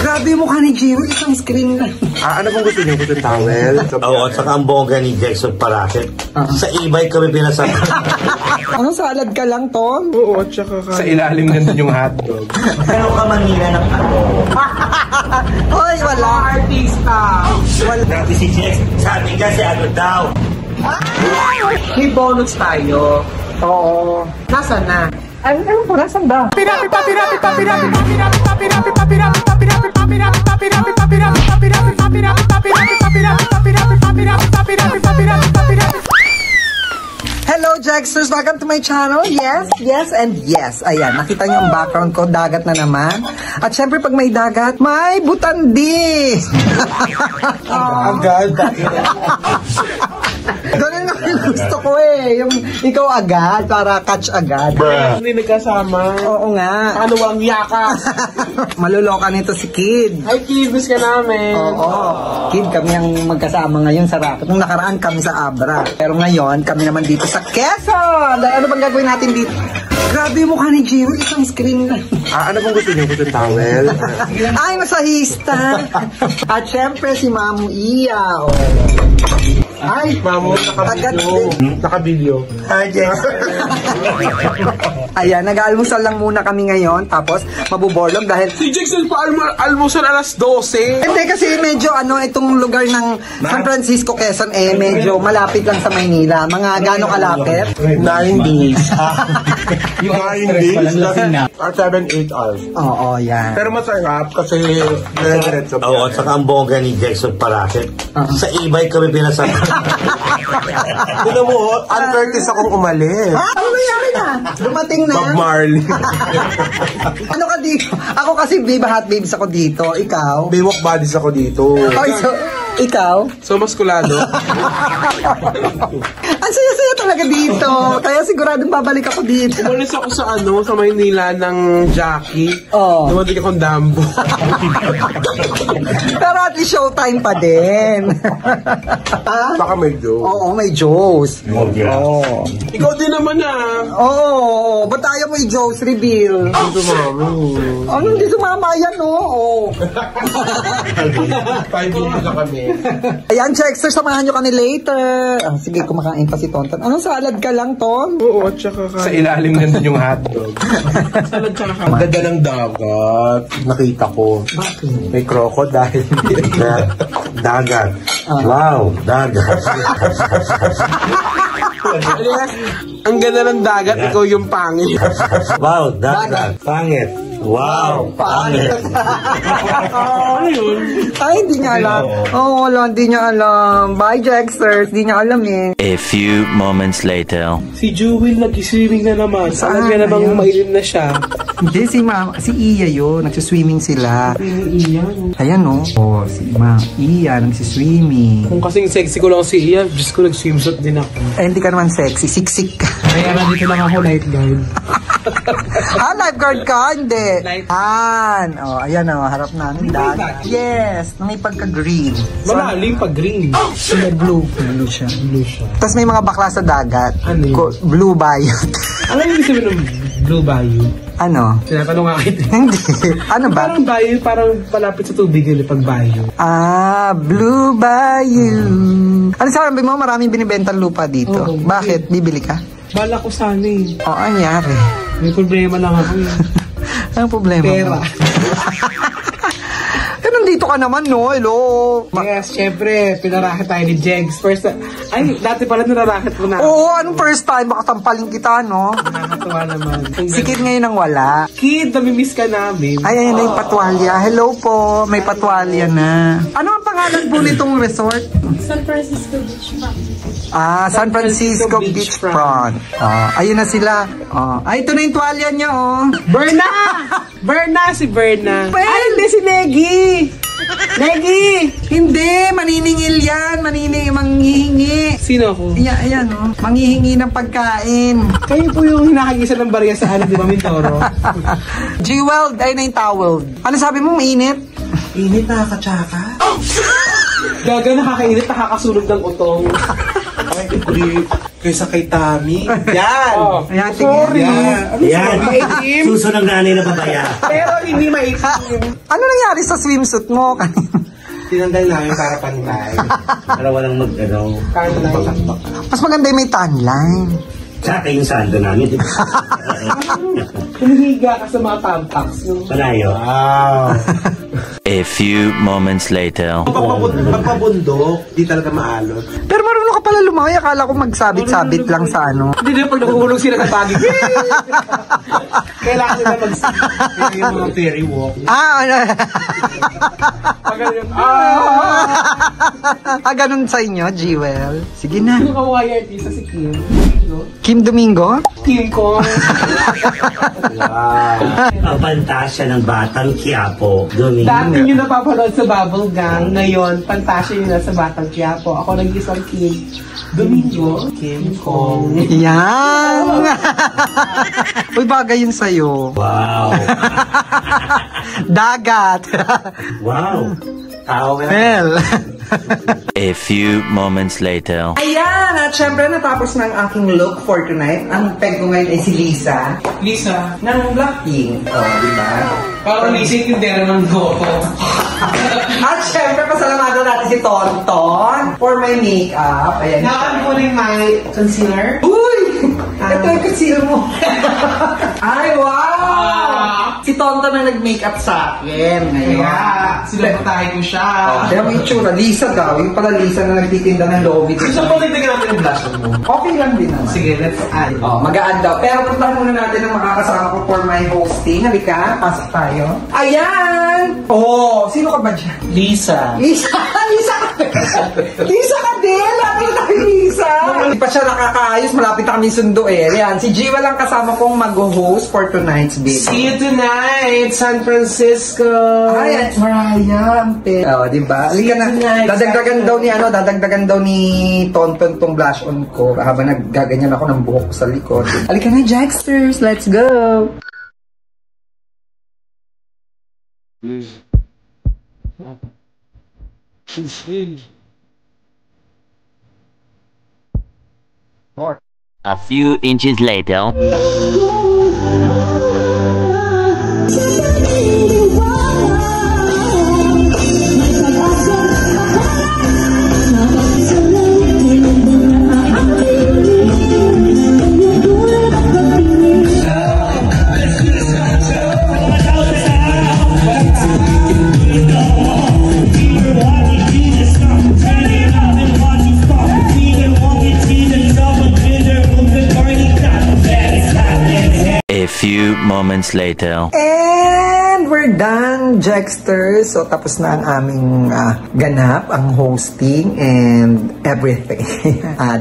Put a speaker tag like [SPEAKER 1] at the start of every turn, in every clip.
[SPEAKER 1] Grabe yung mukha ni Jiro, isang screen na.
[SPEAKER 2] Ano bang gusto niyo? Gusto towel?
[SPEAKER 3] Oo, at saka ang bongga ni Jackson Paraket. Sa e-bike kami pinasama.
[SPEAKER 1] Ano, salad ka lang, Tom?
[SPEAKER 2] Oo, at saka sa ilalim nandun yung hotdog.
[SPEAKER 3] Pero ka Manila ng ano?
[SPEAKER 1] Hoy, wala. Artista.
[SPEAKER 3] Wala. Dati si Jex, sabi kasi ano daw.
[SPEAKER 1] May bonus tayo. Oo. Nasaan na? Ano po, nasaan ba? Hello, Jaxers! Welcome to my channel. Yes, yes, and yes. Ayan, nakita niyo ang background ko. Dagat na naman. At syempre, pag may dagat, may butandi!
[SPEAKER 2] Agad.
[SPEAKER 1] Ganun nga yung gusto ko eh. Yung ikaw agad, para catch agad.
[SPEAKER 2] Hindi nagkasama.
[SPEAKER 1] Oo nga.
[SPEAKER 2] Ano walang yaka?
[SPEAKER 1] Maluloka nito si Kid.
[SPEAKER 2] Ay, kibis ka namin.
[SPEAKER 1] Oo. Kid, kami ang magkasama ngayon sa Rocket. Nung nakaraan kami sa Abra. Pero ngayon, kami naman dito sa Quezon. Ano bang gagawin natin dito? Grabe yung mukha ni Jiro, isang screen na.
[SPEAKER 2] Ano bang gusto niyo? Gusto towel?
[SPEAKER 1] Ay, masahista. At syempre si Mamu Iya. Oh. Ay,
[SPEAKER 2] Mamu, naka-video.
[SPEAKER 3] Hi, Jex.
[SPEAKER 1] Ayan, nag-almusal lang muna kami ngayon. Tapos, mabuborlog dahil...
[SPEAKER 2] Si Jackson pa almusal alas 12.
[SPEAKER 1] Hindi kasi medyo itong lugar ng San Francisco, Quezon medyo malapit lang sa Maynila. Mga gano'ng kalapit?
[SPEAKER 2] 9 days. 9 days? 7-8 hours.
[SPEAKER 1] Oo, yan.
[SPEAKER 2] Pero masarap kasi diretso.
[SPEAKER 3] Oo, at saka ang bongga ni Jackson Paraket. Sa e-bike kami pinasama.
[SPEAKER 2] Tignan mo, uncourteous akong umalis.
[SPEAKER 1] Ano nangyari na? Dumating na?
[SPEAKER 2] Bob Marley.
[SPEAKER 1] Ano ka dito? Ako kasi Viva Hot Babes ako dito. Ikaw?
[SPEAKER 2] Baywalk bodies ako dito.
[SPEAKER 1] Okay, so, ikaw?
[SPEAKER 2] So, maskulado.
[SPEAKER 1] Ang saya-saya talaga dito. Kaya siguradong babalik ako dito.
[SPEAKER 2] Umalis ako sa sa Maynila ng Jackie.
[SPEAKER 1] Oo.
[SPEAKER 2] Dumating akong Dambo.
[SPEAKER 1] Pero at least showtime pa din.
[SPEAKER 2] Baka may joke.
[SPEAKER 1] Oo, may Joes. Oo.
[SPEAKER 2] Ikaw din naman
[SPEAKER 1] Oo. Ba't tayo mo i-Joes reveal?
[SPEAKER 2] Ito mami.
[SPEAKER 1] Ano, hindi sumama yan, oo.
[SPEAKER 2] 5 minutes na kami.
[SPEAKER 1] Ayan, Chexter, samahan nyo kami later. Sige, kumakain pa si Tonton. Ano, salad ka lang, Ton?
[SPEAKER 2] Oo, at saka sa ilalim nandun yung hotdog. Salad tsaka ka. Ang ganda ng dagat. Nakita ko.
[SPEAKER 1] Bakit?
[SPEAKER 2] May crocodile.
[SPEAKER 3] Dagat. Wow, dagat.
[SPEAKER 2] Ang ganda ng dagat, ikaw yung pangit.
[SPEAKER 3] Wow, dagat. Pangit. Wow, pangit.
[SPEAKER 2] Ano yun?
[SPEAKER 1] Ay, hindi niya alam. Oo, wala, hindi niya alam. Bye, Jaxers. Hindi niya alam eh.
[SPEAKER 4] A few moments later.
[SPEAKER 2] Si Jewel nag-swimming na naman.
[SPEAKER 1] Saan?
[SPEAKER 2] Talaga namang mailim na siya.
[SPEAKER 1] Hindi, si Iya yun. Nagsiswimming sila.
[SPEAKER 2] Iyan.
[SPEAKER 1] Ayan, no? Oh, si Iya, nagsiswimming.
[SPEAKER 2] Kung kasing sexy ko lang si Iya, Diyos ko, nag-swimsuit din ako.
[SPEAKER 1] Eh, hindi ka naman sexy. Siksik ka.
[SPEAKER 2] Kaya nandito lang ako, lifeguard.
[SPEAKER 1] Lifeguard ka? Hindi.
[SPEAKER 2] Life.
[SPEAKER 1] Oh, ayan o, harap namin dagat. Yes, may pagka-green.
[SPEAKER 2] Malalim pag green.
[SPEAKER 1] Sila blue. Blue siya.
[SPEAKER 2] Blue siya.
[SPEAKER 1] Tapos may mga bakla sa dagat.
[SPEAKER 2] Ano yun?
[SPEAKER 1] Blue bayot.
[SPEAKER 2] Ano yung sabihin ng Blue Bayou?
[SPEAKER 1] Ano?
[SPEAKER 2] Tinatanong nga kita.
[SPEAKER 1] Hindi. Ano ba?
[SPEAKER 2] Parang bayou, parang palapit sa tubig yun pag bayou.
[SPEAKER 1] Blue Bayou. Ano sabi mo? Maraming binibentang lupa dito.
[SPEAKER 2] Oo.
[SPEAKER 1] Bakit? Bibili ka?
[SPEAKER 2] Bala ko sana eh.
[SPEAKER 1] Oo, anyari.
[SPEAKER 2] May problema lang ako eh.
[SPEAKER 1] Anong problema
[SPEAKER 2] Pera.
[SPEAKER 1] mo? Nandito ka naman, no? Hello?
[SPEAKER 2] Yes, syempre, pinaraket tayo ni Jegs. First, dati pala niraraket ko na.
[SPEAKER 1] Oo, anong first time? Baka tampalin kita, no?
[SPEAKER 2] Nakakatawa naman.
[SPEAKER 1] Si Kid ngayon ang wala.
[SPEAKER 2] Kid, namimiss ka namin.
[SPEAKER 1] Ay, ayan na yung patwalya. Hello po, may patwalya na. Ano ang pangalan po nitong resort?
[SPEAKER 5] San Francisco Beach Front.
[SPEAKER 1] San Francisco Beach Front. Ayun na sila. Ay, ito na yung tuwalya niya, oh.
[SPEAKER 2] Berna! Berna, si Berna. Ay, hindi si Negi. Negi!
[SPEAKER 1] Hindi, maniningil yan. Manghihingi.
[SPEAKER 2] Sino ako?
[SPEAKER 1] Ayan, oh. Manghihingi ng pagkain.
[SPEAKER 2] Kayo po yung hinahagisa ng barya sa di ba, Mindoro?
[SPEAKER 1] G-Weld, ay na yung towel. Ano sabi mo, mainit?
[SPEAKER 2] Init, nakakatsaka. Gaga, nakakainit, nakakasulog ng utong. Ay, kaysa kay Tami. Yan!
[SPEAKER 1] Ayan, sige.
[SPEAKER 3] Yan. Suso ng nanay na babaya.
[SPEAKER 2] Pero hindi maitim.
[SPEAKER 1] Ano nangyari sa swimsuit mo?
[SPEAKER 2] Tinanggal namin para pantay.
[SPEAKER 3] Para walang mag-ano.
[SPEAKER 1] Mas maganda yung may tan line.
[SPEAKER 3] Tsaka yung sando namin.
[SPEAKER 2] Hinihiga ka sa mga tampaks.
[SPEAKER 3] Malayo.
[SPEAKER 2] Wow!
[SPEAKER 4] A few moments later.
[SPEAKER 2] Pagpabundok, di talaga maalot.
[SPEAKER 1] Pero marunong ka pala lumawi. Akala ko magsabit-sabit lang sa ano.
[SPEAKER 2] Hindi na pag nakukulong sila sa pagig. Kailangan nila mag-sing. Yung mga fairy walk.
[SPEAKER 1] Ano?
[SPEAKER 2] Pag ganyan,
[SPEAKER 1] Ganun sa inyo, Jewel. Sige na.
[SPEAKER 2] Yung kawaii artista si Kim.
[SPEAKER 1] Kim Domingo?
[SPEAKER 2] Kim ko.
[SPEAKER 3] Ang pantasya ng Batang Quiapo.
[SPEAKER 2] Dati nyo napapanood sa Bubble Gang. Ngayon, pantasya nyo na sa Batang Quiapo. Ako nag-isang Kim Domingo. Kim Kong.
[SPEAKER 1] Yan! Uy, bagay yun sa'yo.
[SPEAKER 3] Wow.
[SPEAKER 1] Dagat.
[SPEAKER 3] Wow. Tao
[SPEAKER 1] Well.
[SPEAKER 4] A few moments later.
[SPEAKER 1] Ayan! At syempre, natapos na ang aking look for tonight. Ang peg ko ngayon ay si Lisa.
[SPEAKER 2] Lisa.
[SPEAKER 1] Ng Blackpink. Di ba?
[SPEAKER 2] Parang Lisa yung tindera ng goto.
[SPEAKER 1] At syempre, pasalamatan natin si Tonton for my makeup. Ayan.
[SPEAKER 2] Nakakali ko rin my concealer.
[SPEAKER 1] Uy! Ito yung concealer mo. Ay, wow! Si Tonton na nag-makeup sa akin ngayon.
[SPEAKER 2] Kaya, sinabatahin ko siya.
[SPEAKER 1] Kaya may itsura. Lisa daw. Yung pala Lisa na nagtitinda ng Lovie.
[SPEAKER 2] Gusto mo nagdagan natin yung blush mo?
[SPEAKER 1] Okay lang din naman.
[SPEAKER 2] Sige, let's add.
[SPEAKER 1] Magaan daw. Pero puntahan muna natin ang makakasama ko for my hosting. Halika, pasok tayo. Ayan! Sino ka ba dyan?
[SPEAKER 2] Lisa.
[SPEAKER 1] Lisa ka Lisa ka din! Lagi na kay Lisa! Hindi pa siya nakakaayos. Malapit na kami sundo eh. Ayan, si Jiwa lang kasama kong mag-host for tonight's video.
[SPEAKER 2] See you tonight, San Francisco.
[SPEAKER 1] Ay, Mariah. Diba? Halika na. Dadagdagan daw ni Tonton tong blush on ko habang naggaganyan ako ng buhok ko sa likod. Halika na, Jacksters. Let's go!
[SPEAKER 4] A few inches later. A few moments later. And we're done, Jacksters. So, tapos na ang aming ganap, ang hosting and everything.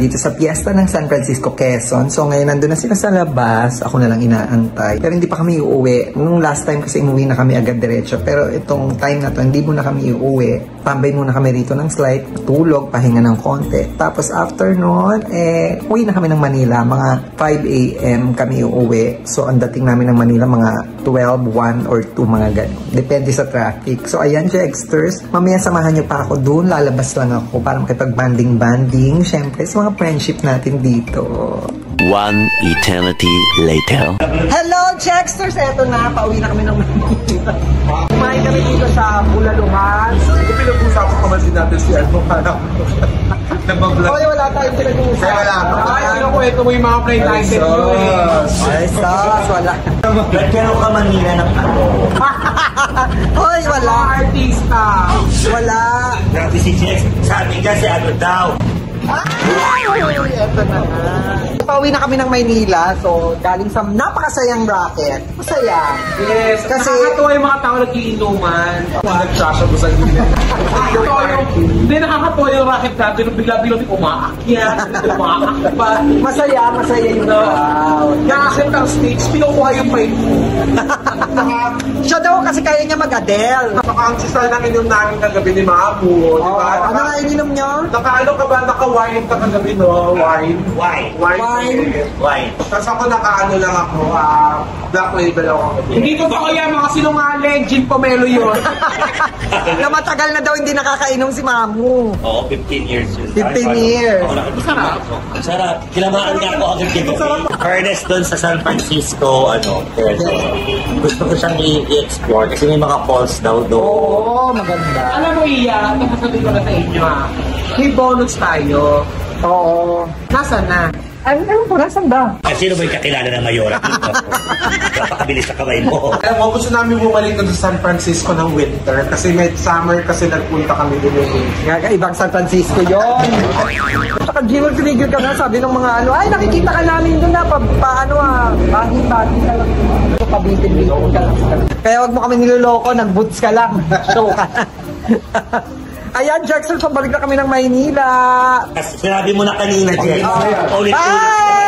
[SPEAKER 4] Dito sa piyesta ng San Francisco, Quezon. So, ngayon nandun na sila sa labas. Ako na lang inaantay. Pero hindi pa kami uuwi. Nung last time kasi umuwi na kami agad diretso. Pero itong time na to, hindi muna kami uuwi. Tambay muna kami rito ng slight, tulog, pahinga ng konti. Tapos after nun, uwi na kami ng Manila. Mga 5 a.m. kami uuwi. So, ang dating namin ng Manila, mga 12, 1 or 2, mga ganun. Depende sa traffic. So, ayan, Jacksters. Mamaya samahan nyo pa ako dun. Lalabas lang ako para makipag-banding-banding. Siyempre, sa mga friendship natin dito. One eternity later.
[SPEAKER 1] Hello, Jacksters! Eto na, pauwi na kami ng Manila. Kumain kami dito sa Bulaluhan.
[SPEAKER 2] Kung pinag-usapan pa man din natin si Ano, parang nagbablog.
[SPEAKER 1] Hoy, wala tayong pinag-uusap.
[SPEAKER 2] Ay, ano ko, ito mo yung mga pre-license nyo eh.
[SPEAKER 1] Ay, sus, wala.
[SPEAKER 3] Nagkaroon ka Manila ng ano.
[SPEAKER 1] Hoy, wala.
[SPEAKER 2] Artista.
[SPEAKER 1] Wala.
[SPEAKER 3] Grabe si Jex. Sabi ka si ano daw.
[SPEAKER 1] Ay, eto na nga. Pauwi na kami ng Maynila. So, galing sa napakasayang racket. Masaya.
[SPEAKER 2] Yes, kasi nakakatuwa yung mga tao nag-iinuman. Nag-shasha mo sa gilid. Hindi, nakakatuwa yung racket natin. Bigla-bigla umaakyat.
[SPEAKER 1] Masaya yung crowd.
[SPEAKER 2] Nakakit ang stage, pinukuha yung mic.
[SPEAKER 1] Siya daw kasi kaya niya mag-Adele.
[SPEAKER 2] Napaka-angsisal ng inom namin kagabi ni Mamu. Diba?
[SPEAKER 1] Ano nga ininom niyo?
[SPEAKER 2] Nakaano ka ba? naka-wine ka kagabi, no? Wine.
[SPEAKER 3] Wine.
[SPEAKER 2] Tapos ako naka-ano lang ako, black label ako. Hindi ko pa kaya mga sinungaling, gin pomelo yun.
[SPEAKER 4] Na matagal na daw hindi nakakainom si Mamu.
[SPEAKER 3] Oo, 15 years yun.
[SPEAKER 4] 15 years.
[SPEAKER 3] Masarap. Masarap. Kinamaan nga ako agad dito. Fairness doon sa San Francisco, Quezon. Gusto ko siyang i-explore kasi may mga falls daw doon.
[SPEAKER 4] Oo, maganda.
[SPEAKER 2] Alam mo, Iya, napasabi ko na sa inyo, may bonus tayo.
[SPEAKER 4] Oo.
[SPEAKER 2] Nasaan na?
[SPEAKER 4] Ano po, nasan ba?
[SPEAKER 3] Sino ba yung kakilala ng Mayora dito? Napakabilis sa kamay mo.
[SPEAKER 2] Alam mo, gusto namin bumalik doon sa San Francisco ng winter kasi may summer kasi nagpunta kami doon yung
[SPEAKER 4] Ibang San Francisco yun. Saka Gino, tinigil ka na, sabi ng mga ano, ay nakikita ka namin doon na, bahi-bahi ka lang. Pabitin-bitin ka lang. Kaya wag mo kami niloloko, nag-boots ka lang. Show ka na. Ayan, Jackson, pabalik na kami ng Maynila.
[SPEAKER 3] Kasi sinabi mo na kanina, Jen. Ulit-ulit.
[SPEAKER 4] Bye!